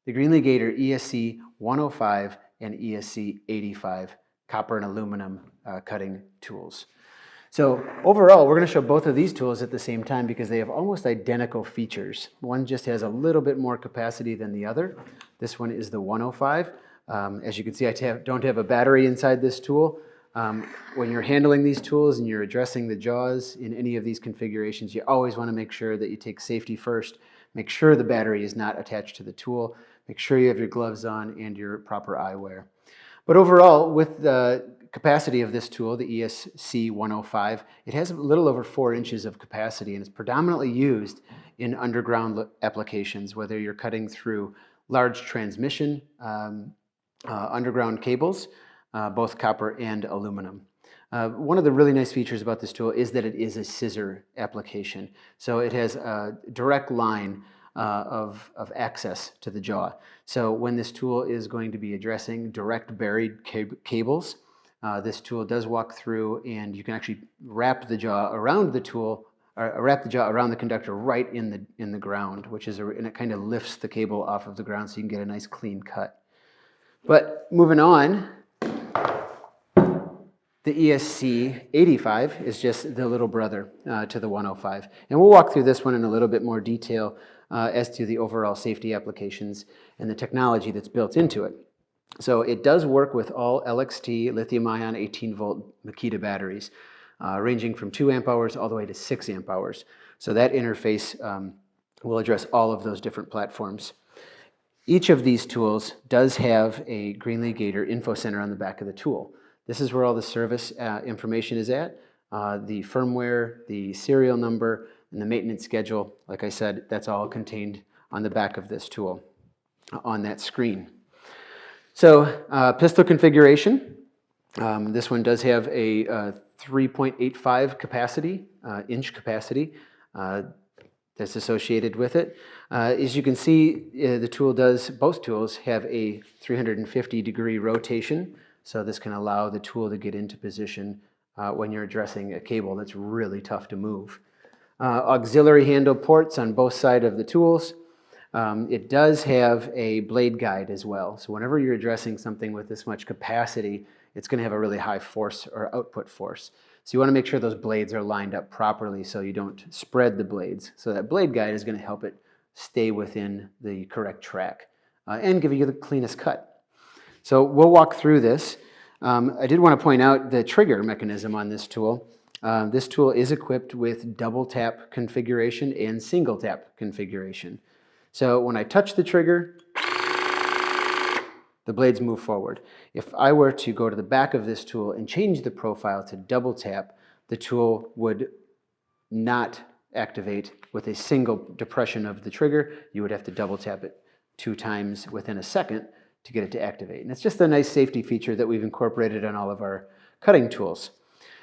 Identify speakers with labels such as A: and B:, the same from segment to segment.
A: the Greenlee Gator ESC105 and ESC85 copper and aluminum cutting tools. So overall, we're going to show both of these tools at the same time because they have almost identical features. One just has a little bit more capacity than the other. This one is the 105. As you can see, I don't have a battery inside this tool. When you're handling these tools and you're addressing the jaws in any of these configurations, you always want to make sure that you take safety first. Make sure the battery is not attached to the tool. Make sure you have your gloves on and your proper eyewear. But overall, with the capacity of this tool, the ESC105, it has a little over 4 inches of capacity and is predominantly used in underground applications, whether you're cutting through large transmission underground cables, both copper and aluminum. One of the really nice features about this tool is that it is a scissor application. So it has a direct line of access to the jaw. So when this tool is going to be addressing direct buried cables, this tool does walk through and you can actually wrap the jaw around the tool, or wrap the jaw around the conductor right in the ground, and it kind of lifts the cable off of the ground so you can get a nice clean cut. But moving on, the ESC85 is just the little brother to the 105. And we'll walk through this one in a little bit more detail as to the overall safety applications and the technology that's built into it. So it does work with all LXT lithium-ion 18-volt Makita batteries, ranging from 2 amp hours all the way to 6 amp hours. So that interface will address all of those different platforms. Each of these tools does have a Greenlee Gator info center on the back of the tool. This is where all the service information is at, the firmware, the serial number, and the maintenance schedule. Like I said, that's all contained on the back of this tool on that screen. So pistol configuration. This one does have a 3.85 capacity, inch capacity that's associated with it. As you can see, both tools have a 350-degree rotation. So this can allow the tool to get into position when you're addressing a cable that's really tough to move. Auxiliary handle ports on both sides of the tools. It does have a blade guide as well. So whenever you're addressing something with this much capacity, it's going to have a really high force or output force. So you want to make sure those blades are lined up properly so you don't spread the blades. So that blade guide is going to help it stay within the correct track and give you the cleanest cut. So we'll walk through this. I did want to point out the trigger mechanism on this tool. This tool is equipped with double tap configuration and single tap configuration. So when I touch the trigger, the blades move forward. If I were to go to the back of this tool and change the profile to double tap, the tool would not activate with a single depression of the trigger. You would have to double tap it 2 times within a second to get it to activate. And it's just a nice safety feature that we've incorporated on all of our cutting tools.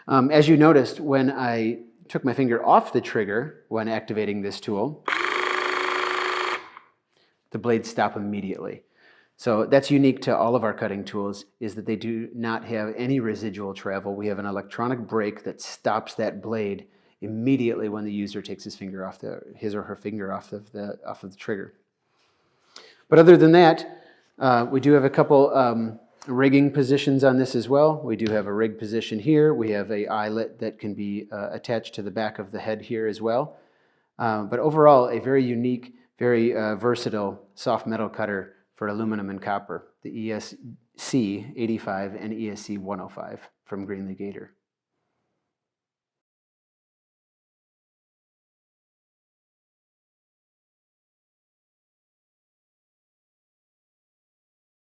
A: As you noticed, when I took my finger off the trigger when activating this tool, the blades stop immediately. So that's unique to all of our cutting tools, is that they do not have any residual travel. We have an electronic brake that stops that blade immediately when the user takes his or her finger off of the trigger. But other than that, we do have a couple rigging positions on this as well. We do have a rig position here. We have an eyelet that can be attached to the back of the head here as well. But overall, a very unique, very versatile soft metal cutter for aluminum and copper, the ESC85 and ESC105 from Greenlee Gator.